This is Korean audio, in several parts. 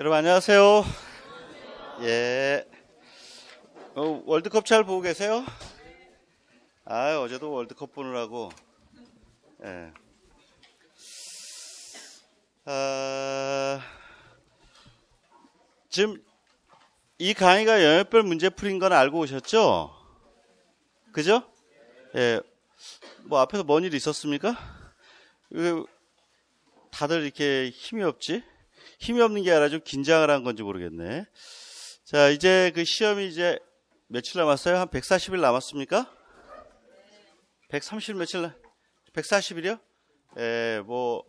여러분 안녕하세요. 예. 월드컵 잘 보고 계세요? 어제도 월드컵 보느라고. 예. 지금 이 강의가 영역별 문제풀이인 건 알고 오셨죠? 그죠? 예. 뭐 앞에서 뭔 일 있었습니까? 왜 다들 이렇게 힘이 없지? 힘이 없는 게 아니라 좀 긴장을 한 건지 모르겠네. 자, 이제 그 시험이 이제 며칠 남았어요? 한 140일 남았습니까? 130 며칠 140일이요? 예, 뭐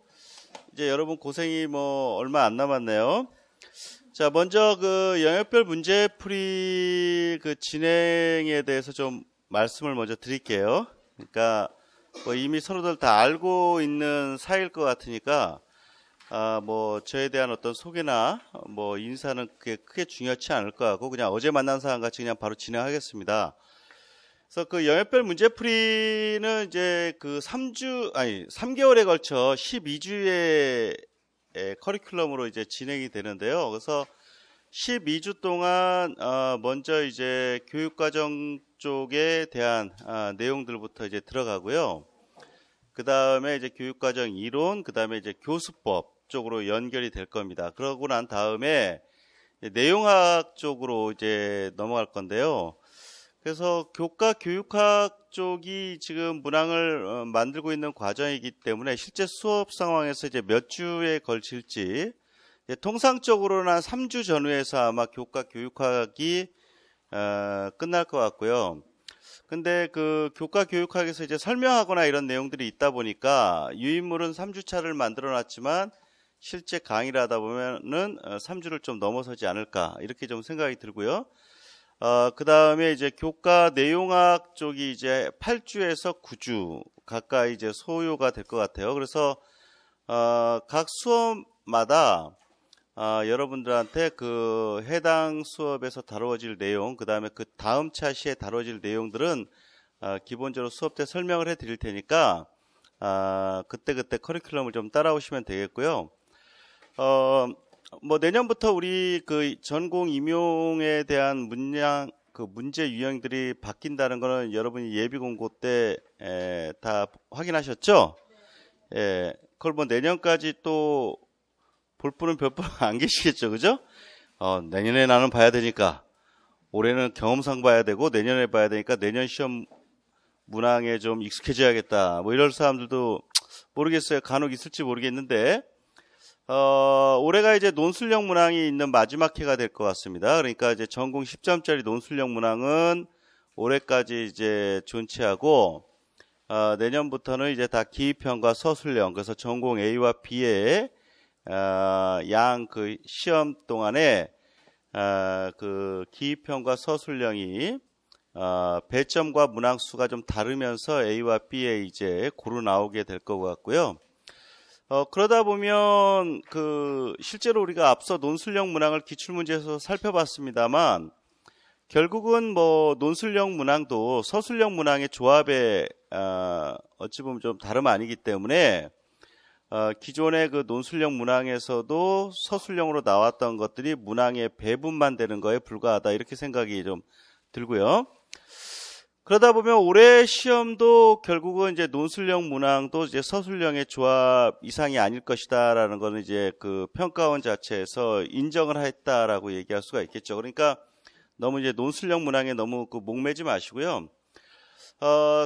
이제 여러분 고생이 뭐 얼마 안 남았네요. 자, 먼저 그 영역별 문제풀이 그 진행에 대해서 좀 말씀을 먼저 드릴게요. 그러니까 뭐 이미 서로들 다 알고 있는 사이일 것 같으니까 뭐 저에 대한 어떤 소개나 뭐 인사는 그게 크게 중요치 않을 것 같고 그냥 어제 만난 사람 같이 그냥 바로 진행하겠습니다. 그래서 그 영역별 문제풀이는 이제 그 3개월에 걸쳐 12주의 커리큘럼으로 이제 진행이 되는데요. 그래서 12주 동안 먼저 이제 교육과정 쪽에 대한 내용들부터 이제 들어가고요. 그 다음에 이제 교육과정 이론, 그 다음에 이제 교수법 쪽으로 연결이 될 겁니다. 그러고 난 다음에 내용학 쪽으로 이제 넘어갈 건데요. 그래서 교과 교육학 쪽이 지금 문항을 만들고 있는 과정이기 때문에 실제 수업 상황에서 이제 몇 주에 걸칠지 통상적으로는 한 3주 전후에서 아마 교과 교육학이 끝날 것 같고요. 근데 그 교과 교육학에서 이제 설명하거나 이런 내용들이 있다 보니까 유인물은 3주차를 만들어 놨지만 실제 강의를 하다 보면은 3주를 좀 넘어서지 않을까 이렇게 좀 생각이 들고요. 그 다음에 이제 교과 내용학 쪽이 이제 8주에서 9주 가까이 이제 소요가 될 것 같아요. 그래서 각 수업마다 여러분들한테 그 해당 수업에서 다루어질 내용, 그 다음에 그 다음 차시에 다뤄질 내용들은 기본적으로 수업 때 설명을 해 드릴 테니까 그때그때 커리큘럼을 좀 따라오시면 되겠고요. 뭐 내년부터 우리 그 전공 임용에 대한 문제 유형들이 바뀐다는 거는 여러분이 예비 공고 때 다 확인하셨죠? 예, 그걸 뭐 내년까지 또 볼 분은 몇 분 안 계시겠죠, 그죠? 내년에 나는 봐야 되니까 올해는 경험상 봐야 되고 내년에 봐야 되니까 내년 시험 문항에 좀 익숙해져야겠다. 뭐 이럴 사람들도 모르겠어요. 간혹 있을지 모르겠는데 올해가 이제 논술형 문항이 있는 마지막 해가 될 것 같습니다. 그러니까 이제 전공 10점짜리 논술형 문항은 올해까지 이제 존치하고 내년부터는 이제 다 기입형과 서술형, 그래서 전공 A와 B의 양 그 시험 동안에 그 기입형과 서술형이 배점과 문항수가 좀 다르면서 A와 B에 이제 고루 나오게 될 것 같고요. 그러다 보면 그 실제로 우리가 앞서 논술형 문항을 기출문제에서 살펴봤습니다만 결국은 뭐 논술형 문항도 서술형 문항의 조합에 어찌 보면 좀 다름 아니기 때문에 기존의 그 논술형 문항에서도 서술형으로 나왔던 것들이 문항의 배분만 되는 거에 불과하다 이렇게 생각이 좀 들고요. 그러다 보면 올해 시험도 결국은 이제 논술형 문항도 이제 서술형의 조합 이상이 아닐 것이다라는 거는 이제 그 평가원 자체에서 인정을 했다라고 얘기할 수가 있겠죠. 그러니까 너무 이제 논술형 문항에 너무 그 목매지 마시고요.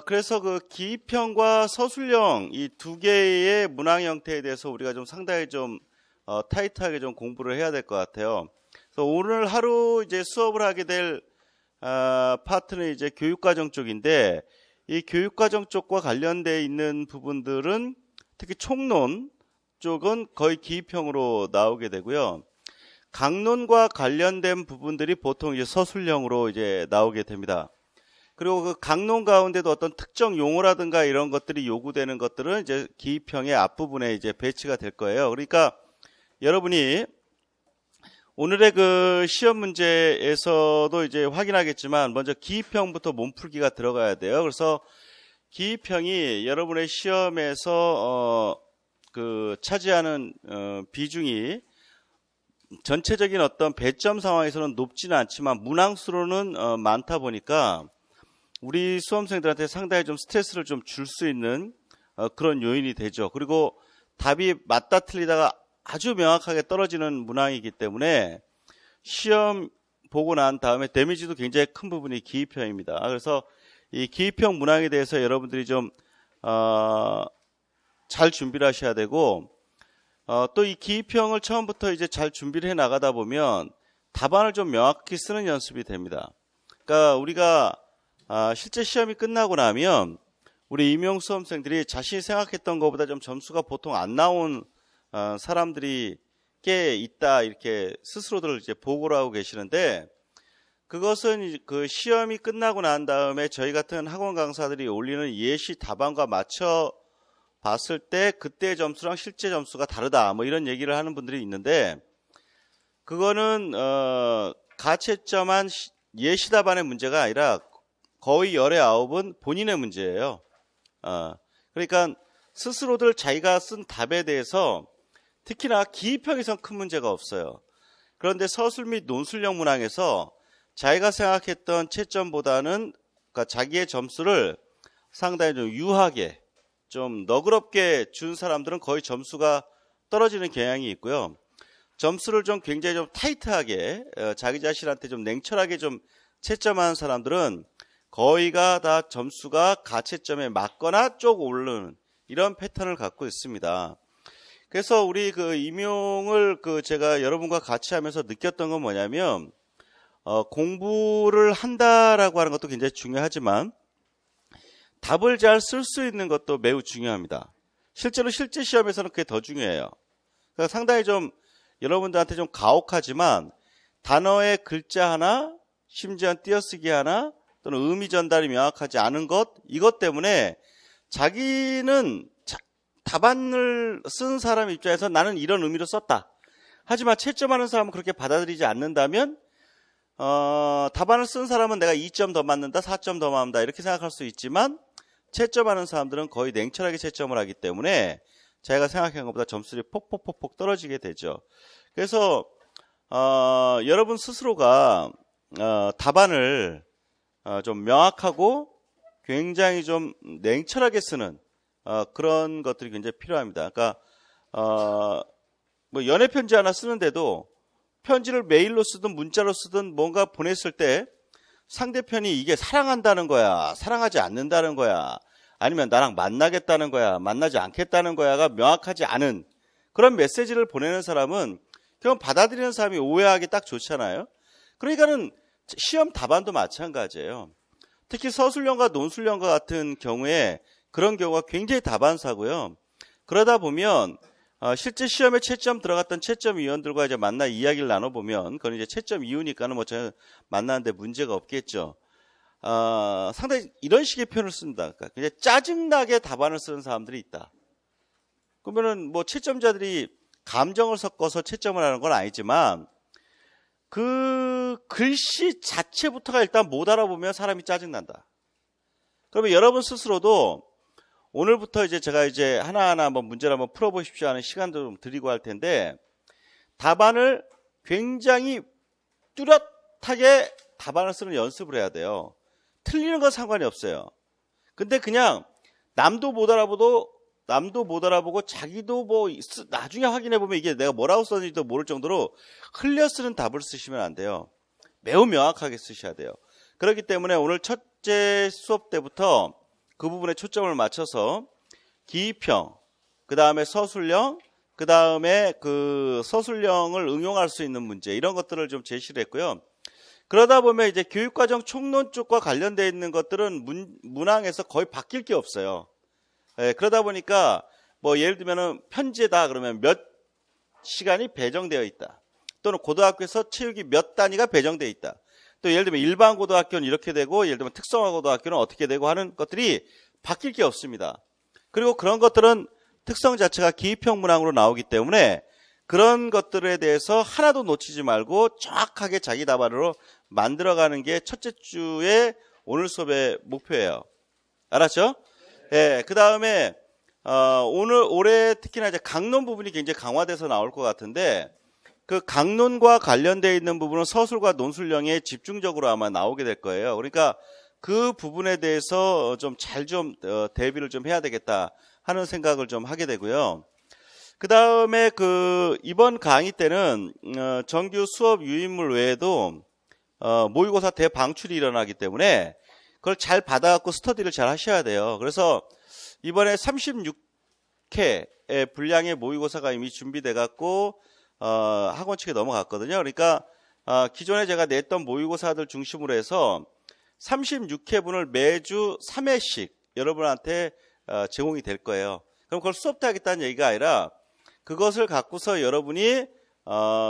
그래서 그 기입형과 서술형 이 두 개의 문항 형태에 대해서 우리가 좀 상당히 좀 타이트하게 좀 공부를 해야 될 것 같아요. 그래서 오늘 하루 이제 수업을 하게 될 파트는 이제 교육과정 쪽인데 이 교육과정 쪽과 관련되어 있는 부분들은 특히 총론 쪽은 거의 기입형으로 나오게 되고요. 강론과 관련된 부분들이 보통 이제 서술형으로 이제 나오게 됩니다. 그리고 그 강론 가운데도 어떤 특정 용어라든가 이런 것들이 요구되는 것들은 이제 기입형의 앞부분에 이제 배치가 될 거예요. 그러니까 여러분이 오늘의 그 시험 문제에서도 이제 확인하겠지만 먼저 기입형부터 몸풀기가 들어가야 돼요. 그래서 기입형이 여러분의 시험에서 그 차지하는 비중이 전체적인 어떤 배점 상황에서는 높지는 않지만 문항수로는 많다 보니까 우리 수험생들한테 상당히 좀 스트레스를 좀 줄 수 있는 그런 요인이 되죠. 그리고 답이 맞다 틀리다가 아주 명확하게 떨어지는 문항이기 때문에 시험 보고 난 다음에 데미지도 굉장히 큰 부분이 기입형입니다. 그래서 이 기입형 문항에 대해서 여러분들이 좀 잘 준비를 하셔야 되고, 또 이 기입형을 처음부터 이제 잘 준비를 해 나가다 보면 답안을 좀 명확히 쓰는 연습이 됩니다. 그러니까 우리가 실제 시험이 끝나고 나면 우리 임용 수험생들이 자신이 생각했던 것보다 좀 점수가 보통 안 나온 사람들이 꽤 있다, 이렇게 스스로들 이제 보고를 하고 계시는데, 그것은 그 시험이 끝나고 난 다음에 저희 같은 학원 강사들이 올리는 예시 답안과 맞춰 봤을 때 그때의 점수랑 실제 점수가 다르다, 뭐 이런 얘기를 하는 분들이 있는데, 그거는 가채점한 예시 답안의 문제가 아니라 거의 열의 9은 본인의 문제예요. 그러니까 스스로들 자기가 쓴 답에 대해서 특히나 기입형에선 큰 문제가 없어요. 그런데 서술 및 논술형 문항에서 자기가 생각했던 채점보다는, 그러니까 자기의 점수를 상당히 좀 유하게, 좀 너그럽게 준 사람들은 거의 점수가 떨어지는 경향이 있고요. 점수를 좀 굉장히 좀 타이트하게, 자기 자신한테 좀 냉철하게 좀 채점하는 사람들은 거의가 다 점수가 가채점에 맞거나 쪽 오르는 이런 패턴을 갖고 있습니다. 그래서 우리 그 임용을 제가 여러분과 같이 하면서 느꼈던 건 뭐냐면, 공부를 한다라고 하는 것도 굉장히 중요하지만 답을 잘 쓸 수 있는 것도 매우 중요합니다. 실제로 실제 시험에서는 그게 더 중요해요. 그러니까 상당히 좀 여러분들한테 좀 가혹하지만 단어의 글자 하나, 심지어 띄어쓰기 하나, 또는 의미 전달이 명확하지 않은 것, 이것 때문에 자기는 답안을 쓴 사람 입장에서 나는 이런 의미로 썼다. 하지만 채점하는 사람은 그렇게 받아들이지 않는다면 답안을 쓴 사람은 내가 2점 더 맞는다, 4점 더 맞는다, 이렇게 생각할 수 있지만 채점하는 사람들은 거의 냉철하게 채점을 하기 때문에 자기가 생각한 것보다 점수들이 폭폭폭폭 떨어지게 되죠. 그래서 여러분 스스로가 답안을 좀 명확하고 굉장히 좀 냉철하게 쓰는 그런 것들이 굉장히 필요합니다. 그러니까 뭐 연애 편지 하나 쓰는데도 편지를 메일로 쓰든 문자로 쓰든 뭔가 보냈을 때 상대편이 이게 사랑한다는 거야, 사랑하지 않는다는 거야, 아니면 나랑 만나겠다는 거야, 만나지 않겠다는 거야가 명확하지 않은 그런 메시지를 보내는 사람은 그건 받아들이는 사람이 오해하기 딱 좋잖아요. 그러니까는 시험 답안도 마찬가지예요. 특히 서술형과 논술형과 같은 경우에 그런 경우가 굉장히 다반사고요. 그러다 보면 실제 시험에 채점 들어갔던 채점위원들과 이제 만나 이야기를 나눠보면, 그건 이제 채점 이후니까는 뭐 저는 만나는데 문제가 없겠죠. 상당히 이런 식의 표현을 쓴다. 그러니까 굉장히 짜증나게 답안을 쓰는 사람들이 있다. 그러면은 뭐 채점자들이 감정을 섞어서 채점을 하는 건 아니지만 그 글씨 자체부터가 일단 못 알아보면 사람이 짜증난다. 그러면 여러분 스스로도 오늘부터 이제 제가 이제 하나하나 한번 문제를 한번 풀어보십시오 하는 시간도 좀 드리고 할 텐데, 답안을 굉장히 뚜렷하게 답안을 쓰는 연습을 해야 돼요. 틀리는 건 상관이 없어요. 근데 그냥 남도 못 알아보고 자기도 뭐 나중에 확인해 보면 이게 내가 뭐라고 썼는지도 모를 정도로 흘려 쓰는 답을 쓰시면 안 돼요. 매우 명확하게 쓰셔야 돼요. 그렇기 때문에 오늘 첫째 수업 때부터 그 부분에 초점을 맞춰서 기입형, 그 다음에 서술형, 그 다음에 그 서술형을 응용할 수 있는 문제, 이런 것들을 좀 제시를 했고요. 그러다 보면 이제 교육과정 총론 쪽과 관련되어 있는 것들은 문항에서 거의 바뀔 게 없어요. 그러다 보니까 뭐 예를 들면은 편제다 그러면 몇 시간이 배정되어 있다. 또는 고등학교에서 체육이 몇 단위가 배정되어 있다. 또 예를 들면 일반 고등학교는 이렇게 되고 예를 들면 특성화 고등학교는 어떻게 되고 하는 것들이 바뀔 게 없습니다. 그리고 그런 것들은 특성 자체가 기입형 문항으로 나오기 때문에 그런 것들에 대해서 하나도 놓치지 말고 정확하게 자기 답안으로 만들어가는 게 첫째 주의 오늘 수업의 목표예요. 알았죠? 예, 그 다음에 올해 특히나 이제 강론 부분이 굉장히 강화돼서 나올 것 같은데, 그 강론과 관련되어 있는 부분은 서술과 논술령에 집중적으로 아마 나오게 될 거예요. 그러니까 그 부분에 대해서 좀 잘 대비를 좀 해야 되겠다 하는 생각을 좀 하게 되고요. 그 다음에 이번 강의 때는 정규 수업 유인물 외에도 모의고사 대방출이 일어나기 때문에 그걸 잘 받아갖고 스터디를 잘 하셔야 돼요. 그래서 이번에 36회의 분량의 모의고사가 이미 준비돼갖고 학원 측에 넘어갔거든요. 그러니까 기존에 제가 냈던 모의고사들 중심으로 해서 36회분을 매주 3회씩 여러분한테 제공이 될 거예요. 그럼 그걸 수업 때 하겠다는 얘기가 아니라 그것을 갖고서 여러분이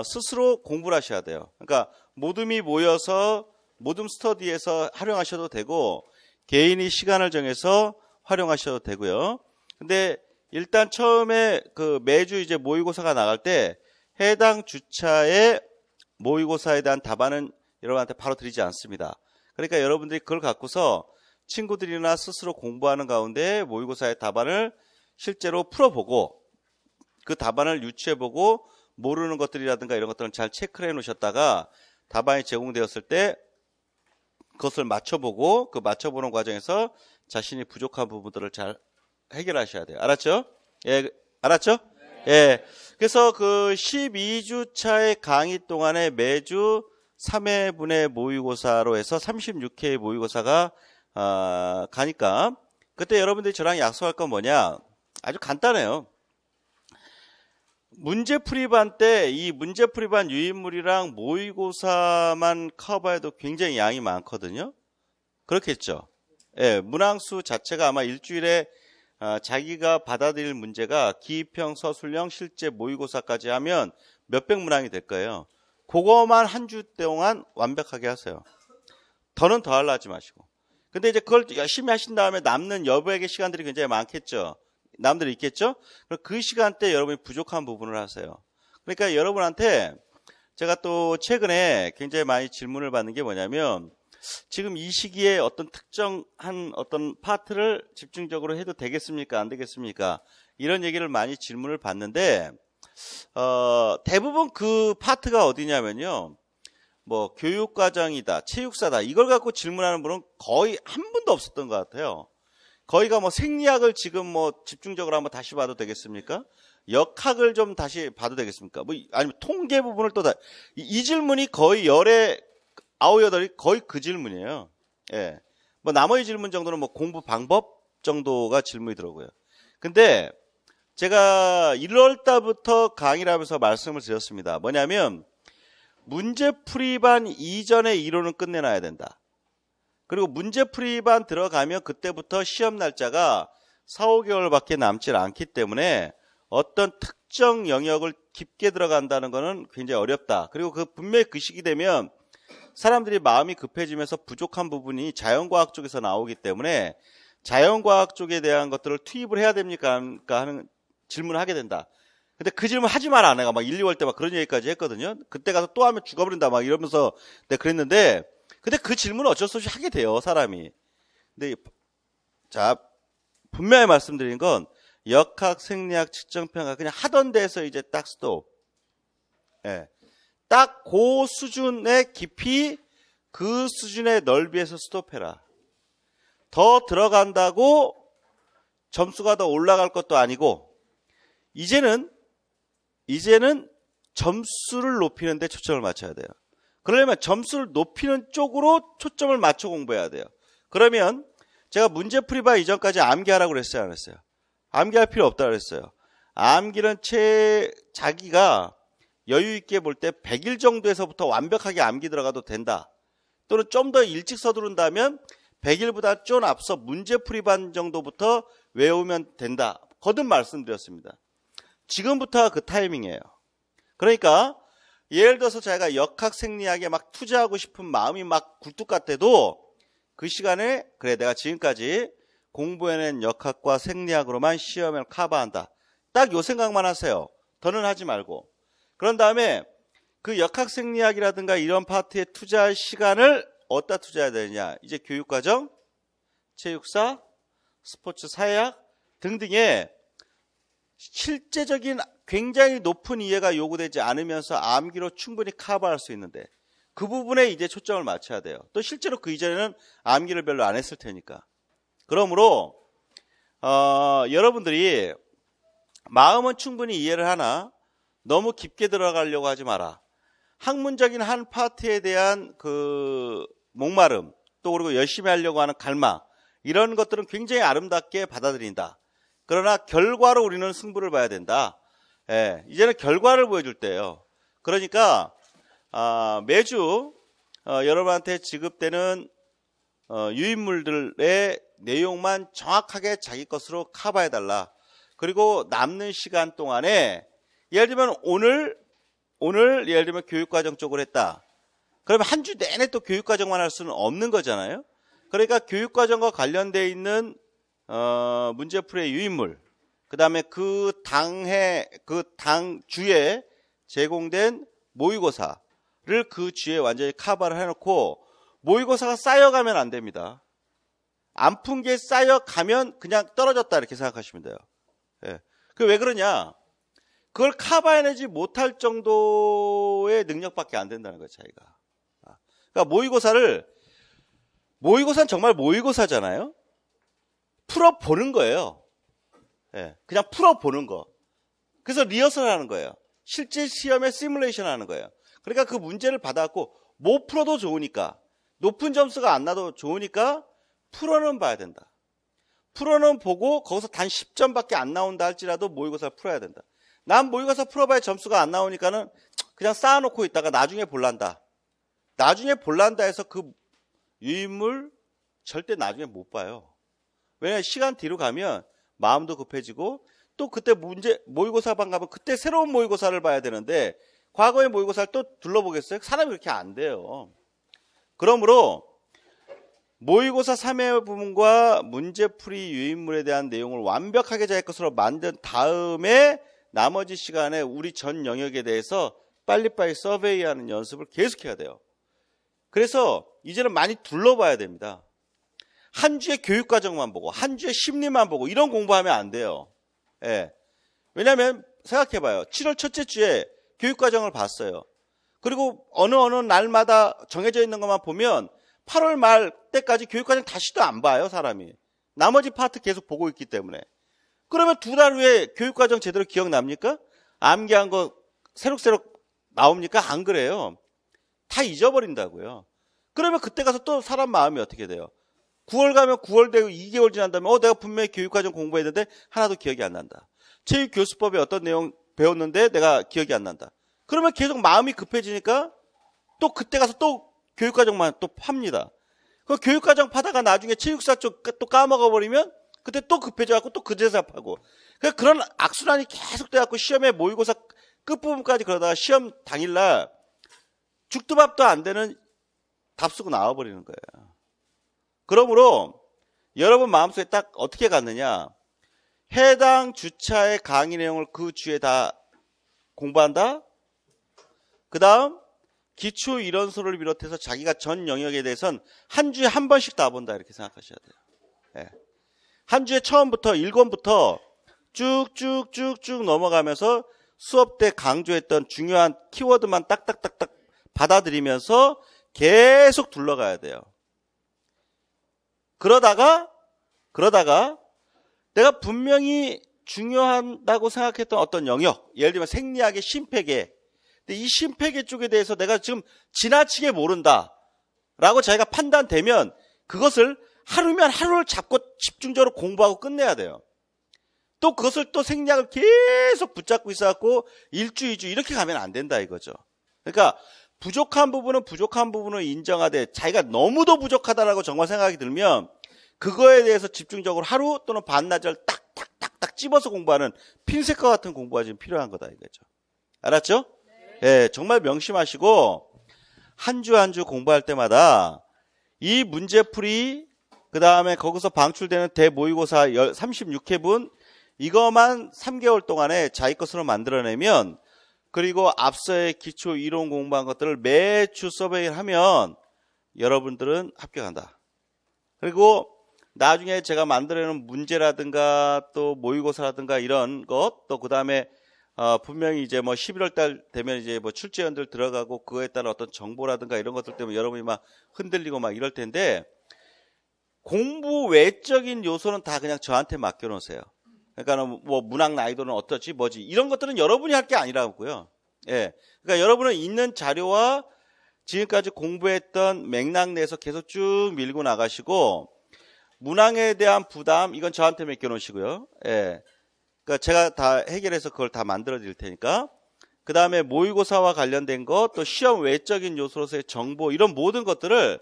스스로 공부를 하셔야 돼요. 그러니까 모둠이 모여서 모둠 스터디에서 활용하셔도 되고 개인이 시간을 정해서 활용하셔도 되고요. 근데 일단 처음에 매주 이제 모의고사가 나갈 때 해당 주차의 모의고사에 대한 답안은 여러분한테 바로 드리지 않습니다. 그러니까 여러분들이 그걸 갖고서 친구들이나 스스로 공부하는 가운데 모의고사의 답안을 실제로 풀어보고 그 답안을 유추해보고 모르는 것들이라든가 이런 것들은 잘 체크를 해놓으셨다가 답안이 제공되었을 때 그것을 맞춰보고 그 맞춰보는 과정에서 자신이 부족한 부분들을 잘 해결하셔야 돼요. 알았죠? 예, 알았죠? 예. 그래서 12주차의 강의 동안에 매주 3회분의 모의고사로 해서 36회의 모의고사가 가니까 그때 여러분들이 저랑 약속할 건 뭐냐? 아주 간단해요. 문제풀이반 때 이 문제풀이반 유인물이랑 모의고사만 커버해도 굉장히 양이 많거든요. 그렇겠죠. 예, 문항수 자체가 아마 일주일에 자기가 받아들일 문제가 기입형, 서술형, 실제 모의고사까지 하면 몇백 문항이 될 거예요. 그거만 한 주 동안 완벽하게 하세요. 더는 더 하려 하지 마시고. 근데 이제 그걸 열심히 하신 다음에 남는 여백의 시간들이 굉장히 많겠죠. 남들이 있겠죠? 그럼 그 시간대 여러분이 부족한 부분을 하세요. 그러니까 여러분한테 제가 또 최근에 굉장히 많이 질문을 받는 게 뭐냐면 지금 이 시기에 어떤 특정한 어떤 파트를 집중적으로 해도 되겠습니까? 안 되겠습니까? 이런 얘기를 많이 질문을 받는데 대부분 그 파트가 어디냐면요. 뭐 교육과정이다, 체육사다 이걸 갖고 질문하는 분은 거의 한 분도 없었던 것 같아요. 거의가 뭐 생리학을 지금 뭐 집중적으로 한번 다시 봐도 되겠습니까? 역학을 좀 다시 봐도 되겠습니까? 뭐 아니면 통계 부분을 또 이 질문이 거의 열에 9, 8이 거의 그 질문이에요. 예. 뭐 나머지 질문 정도는 뭐 공부 방법 정도가 질문이 들어오고요. 근데 제가 1월 달부터 강의를 하면서 말씀을 드렸습니다. 뭐냐면 문제풀이반 이전의 이론은 끝내놔야 된다. 그리고 문제풀이반 들어가면 그때부터 시험 날짜가 4, 5개월밖에 남지 않기 때문에 어떤 특정 영역을 깊게 들어간다는 것은 굉장히 어렵다. 그리고 분명히 그 시기 되면 사람들이 마음이 급해지면서 부족한 부분이 자연과학 쪽에서 나오기 때문에 자연과학 쪽에 대한 것들을 투입을 해야 됩니까? 하는 질문을 하게 된다. 근데 그 질문 하지 마라. 내가 막 1, 2월 때 막 그런 얘기까지 했거든요. 그때 가서 또 하면 죽어버린다. 막 이러면서 내가 그랬는데 근데 그 질문은 어쩔 수 없이 하게 돼요, 사람이. 근데 자, 분명히 말씀드린 건 역학, 생리학, 측정평가 그냥 하던 데서 이제 딱 스톱. 예. 딱 그 수준의 깊이, 그 수준의 넓이에서 스톱해라. 더 들어간다고 점수가 더 올라갈 것도 아니고 이제는 점수를 높이는 데 초점을 맞춰야 돼요. 그러려면 점수를 높이는 쪽으로 초점을 맞춰 공부해야 돼요. 그러면 제가 문제풀이반 이전까지 암기하라고 그랬어요, 안 했어요? 암기할 필요 없다고 그랬어요. 암기는 자기가 여유 있게 볼 때 100일 정도에서부터 완벽하게 암기 들어가도 된다. 또는 좀 더 일찍 서두른다면 100일보다 좀 앞서 문제풀이반 정도부터 외우면 된다. 거듭 말씀드렸습니다. 지금부터가 그 타이밍이에요. 그러니까 예를 들어서 제가 역학 생리학에 막 투자하고 싶은 마음이 막 굴뚝 같아도 그 시간에 그래 내가 지금까지 공부해낸 역학과 생리학으로만 시험을 커버한다. 딱 요 생각만 하세요. 더는 하지 말고. 그런 다음에 그 역학 생리학이라든가 이런 파트에 투자할 시간을 어디다 투자해야 되느냐. 이제 교육과정, 체육사, 스포츠 사회학 등등의 실제적인 굉장히 높은 이해가 요구되지 않으면서 암기로 충분히 커버할 수 있는데 그 부분에 이제 초점을 맞춰야 돼요. 또 실제로 그 이전에는 암기를 별로 안 했을 테니까. 그러므로 여러분들이 마음은 충분히 이해를 하나 너무 깊게 들어가려고 하지 마라. 학문적인 한 파트에 대한 그 목마름 또 그리고 열심히 하려고 하는 갈망 이런 것들은 굉장히 아름답게 받아들인다. 그러나 결과로 우리는 승부를 봐야 된다. 예, 이제는 결과를 보여줄 때예요. 그러니까 매주 여러분한테 지급되는 유인물들의 내용만 정확하게 자기 것으로 커버해달라. 그리고 남는 시간 동안에 예를 들면 오늘 예를 들면 교육과정 쪽을 했다. 그러면 한 주 내내 또 교육과정만 할 수는 없는 거잖아요. 그러니까 교육과정과 관련되어 있는 문제풀이의 유인물, 그 다음에 그 당 주에 제공된 모의고사를 그 주에 완전히 커버를 해놓고 모의고사가 쌓여가면 안 됩니다. 안 푼 게 쌓여가면 그냥 떨어졌다 이렇게 생각하시면 돼요. 예. 그 왜 그러냐? 그걸 커버해내지 못할 정도의 능력밖에 안 된다는 거예요, 자기가. 그러니까 모의고사는 정말 모의고사잖아요. 풀어보는 거예요. 예. 그냥 풀어보는 거. 그래서 리허설 하는 거예요. 실제 시험에 시뮬레이션 하는 거예요. 그러니까 그 문제를 받아갖고 못 풀어도 좋으니까 높은 점수가 안 나도 좋으니까 풀어는 봐야 된다. 풀어는 보고 거기서 단 10점밖에 안 나온다 할지라도 모의고사를 풀어야 된다. 난 모의고사 풀어봐야 점수가 안 나오니까는 그냥 쌓아놓고 있다가 나중에 볼란다. 나중에 볼란다 해서 그 유인물 절대 나중에 못 봐요. 왜냐하면 시간 뒤로 가면 마음도 급해지고 또 그때 모의고사반 가면 그때 새로운 모의고사를 봐야 되는데 과거의 모의고사를 또 둘러보겠어요? 사람이 그렇게 안 돼요. 그러므로 모의고사 3회 부분과 문제풀이 유인물에 대한 내용을 완벽하게 자기 것으로 만든 다음에 나머지 시간에 우리 전 영역에 대해서 빨리빨리 서베이하는 연습을 계속해야 돼요. 그래서 이제는 많이 둘러봐야 됩니다. 한 주에 교육과정만 보고 한 주에 심리만 보고 이런 공부하면 안 돼요. 예. 왜냐하면 생각해봐요. 7월 첫째 주에 교육과정을 봤어요. 그리고 어느 날마다 정해져 있는 것만 보면 8월 말 때까지 교육과정 다시도 안 봐요, 사람이. 나머지 파트 계속 보고 있기 때문에. 그러면 2달 후에 교육과정 제대로 기억납니까? 암기한 거 새록새록 나옵니까? 안 그래요. 다 잊어버린다고요. 그러면 그때 가서 또 사람 마음이 어떻게 돼요? 9월 가면 9월 되고 2개월 지난 다음에 내가 분명히 교육과정 공부했는데 하나도 기억이 안 난다. 체육교수법에 어떤 내용 배웠는데 내가 기억이 안 난다. 그러면 계속 마음이 급해지니까 또 그때 가서 또 교육과정만 또 팝니다. 그 교육과정 파다가 나중에 체육사 쪽 또 까먹어 버리면 그때 또 급해져갖고 또 그제서 파고. 그런 악순환이 계속 돼갖고 시험에 모의고사 끝부분까지 그러다가 시험 당일날 죽도 밥도 안 되는 답 쓰고 나와버리는 거예요. 그러므로 여러분 마음속에 딱 어떻게 갔느냐. 해당 주차의 강의 내용을 그 주에 다 공부한다. 그 다음 기초 이론서를 비롯해서 자기가 전 영역에 대해서는 한 주에 한 번씩 다 본다 이렇게 생각하셔야 돼요. 예. 한 주에 처음부터 1권부터 쭉쭉쭉쭉 넘어가면서 수업 때 강조했던 중요한 키워드만 딱딱딱딱 받아들이면서 계속 둘러가야 돼요. 그러다가 내가 분명히 중요하다고 생각했던 어떤 영역, 예를 들면 생리학의 심폐계, 근데 이 심폐계 쪽에 대해서 내가 지금 지나치게 모른다라고 자기가 판단되면 그것을 하루면 하루를 잡고 집중적으로 공부하고 끝내야 돼요. 또 그것을 또 생략을 계속 붙잡고 있어갖고 1주, 2주 이렇게 가면 안 된다 이거죠. 그러니까 부족한 부분을 인정하되 자기가 너무도 부족하다라고 정말 생각이 들면 그거에 대해서 집중적으로 하루 또는 반나절 딱딱딱딱 찝어서 공부하는 핀셋과 같은 공부가 지금 필요한 거다 이거죠. 알았죠? 예, 정말 명심하시고 한 주 한 주 공부할 때마다 이 문제풀이 그 다음에 거기서 방출되는 대모의고사 36회분 이거만 3개월 동안에 자기 것으로 만들어내면 그리고 앞서의 기초 이론 공부한 것들을 매주 서베이를 하면 여러분들은 합격한다. 그리고 나중에 제가 만들어내는 문제라든가 또 모의고사라든가 이런 것 또 그 다음에 분명히 이제 뭐 11월 달 되면 이제 뭐 출제위원들 들어가고 그거에 따른 어떤 정보라든가 이런 것들 때문에 여러분이 막 흔들리고 막 이럴 텐데 공부 외적인 요소는 다 그냥 저한테 맡겨놓으세요. 그러니까 뭐 문학 난이도는 어떠지 뭐지 이런 것들은 여러분이 할 게 아니라고요. 예. 그러니까 여러분은 있는 자료와 지금까지 공부했던 맥락 내에서 계속 쭉 밀고 나가시고 문항에 대한 부담 이건 저한테 맡겨놓으시고요. 예. 그러니까 제가 다 해결해서 그걸 다 만들어 드릴 테니까 그 다음에 모의고사와 관련된 것 또 시험 외적인 요소로서의 정보 이런 모든 것들을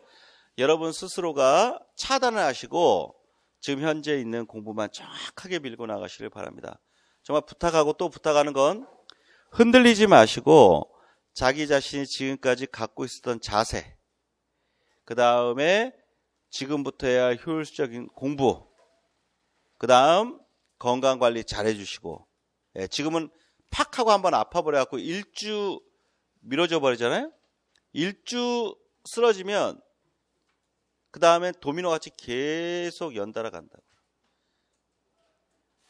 여러분 스스로가 차단을 하시고 지금 현재 있는 공부만 정확하게 밀고 나가시길 바랍니다. 정말 부탁하고 또 부탁하는 건 흔들리지 마시고 자기 자신이 지금까지 갖고 있었던 자세 그 다음에 지금부터 해야 할 효율적인 공부 그 다음 건강관리 잘 해주시고 예, 지금은 팍 하고 한번 아파버려갖고 일주 미뤄져 버리잖아요. 일주 쓰러지면 그 다음에 도미노같이 계속 연달아 간다고.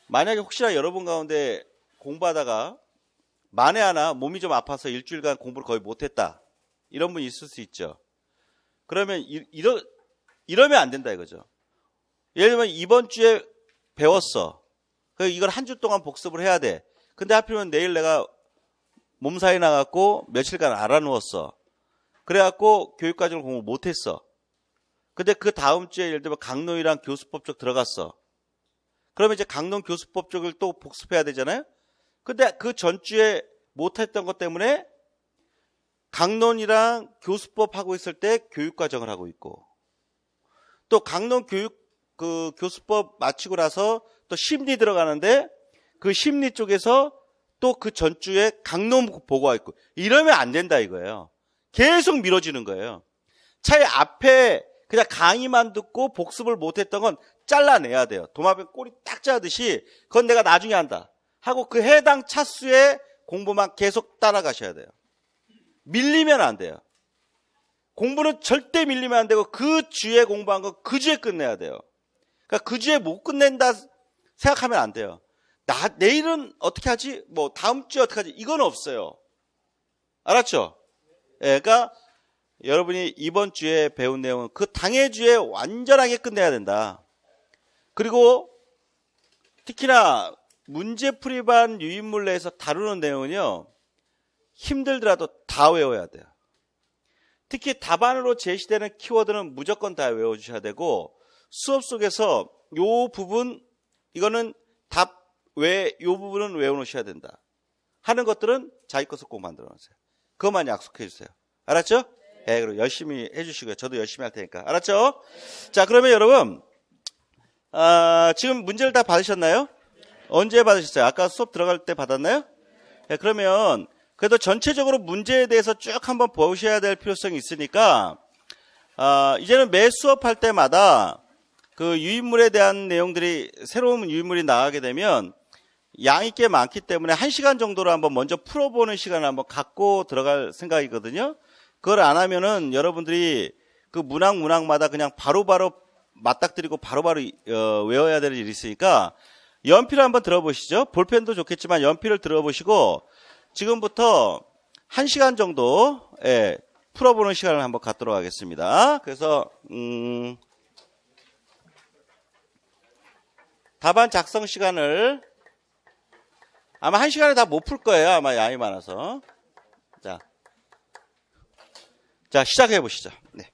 만약에 혹시나 여러분 가운데 공부하다가 만에 하나 몸이 좀 아파서 일주일간 공부를 거의 못했다 이런 분이 있을 수 있죠. 그러면 이러면 안 된다 이거죠. 예를 들면 이번 주에 배웠어. 이걸 한 주 동안 복습을 해야 돼. 근데 하필이면 내일 내가 몸살이 나갖고 며칠간 알아누웠어. 그래갖고 교육과정을 공부 못했어. 근데 그 다음 주에 예를 들면 강론이랑 교수법 쪽 들어갔어. 그러면 이제 강론 교수법 쪽을 또 복습해야 되잖아요. 근데 그 전주에 못했던 것 때문에 강론이랑 교수법 하고 있을 때 교육과정을 하고 있고 또 강론 교수법 마치고 나서 또 심리 들어가는데 그 심리 쪽에서 또 그 전주에 강론 보고가 있고 이러면 안 된다 이거예요. 계속 미뤄지는 거예요. 차라리 앞에 그냥 강의만 듣고 복습을 못했던 건 잘라내야 돼요. 도마뱀 꼬리 딱 짜듯이 그건 내가 나중에 한다 하고 그 해당 차수의 공부만 계속 따라가셔야 돼요. 밀리면 안 돼요. 공부는 절대 밀리면 안 되고 그 주에 공부한 거 그 주에 끝내야 돼요. 그러니까 그 주에 못 끝낸다 생각하면 안 돼요. 내일은 어떻게 하지? 뭐 다음 주에 어떻게 하지? 이건 없어요. 알았죠? 예, 그러니까 여러분이 이번 주에 배운 내용은 그 당해 주에 완전하게 끝내야 된다. 그리고 특히나 문제풀이반 유인물 내에서 다루는 내용은요. 힘들더라도 다 외워야 돼요. 특히 답안으로 제시되는 키워드는 무조건 다 외워주셔야 되고 수업 속에서 요 부분 이거는 요 부분은 외워놓으셔야 된다 하는 것들은 자기 것을 꼭 만들어 놓으세요. 그것만 약속해 주세요. 알았죠? 네, 그리고 열심히 해주시고요. 저도 열심히 할 테니까. 알았죠? 자, 그러면 여러분 지금 문제를 다 받으셨나요? 언제 받으셨어요? 아까 수업 들어갈 때 받았나요? 네, 그러면 그래도 전체적으로 문제에 대해서 쭉 한번 보셔야 될 필요성이 있으니까 이제는 매 수업할 때마다 그 유인물에 대한 내용들이 새로운 유인물이 나가게 되면 양이 꽤 많기 때문에 1시간 정도로 한번 먼저 풀어보는 시간을 한번 갖고 들어갈 생각이거든요. 그걸 안 하면은 여러분들이 그 문항마다 그냥 바로바로 맞닥뜨리고 바로바로 외워야 될 일이 있으니까 연필을 한번 들어보시죠. 볼펜도 좋겠지만 연필을 들어보시고 지금부터 1시간 정도 풀어보는 시간을 한번 갖도록 하겠습니다. 그래서 답안 작성 시간을 아마 1시간에 다 못 풀 거예요. 아마 양이 많아서. 자 시작해 보시죠. 네.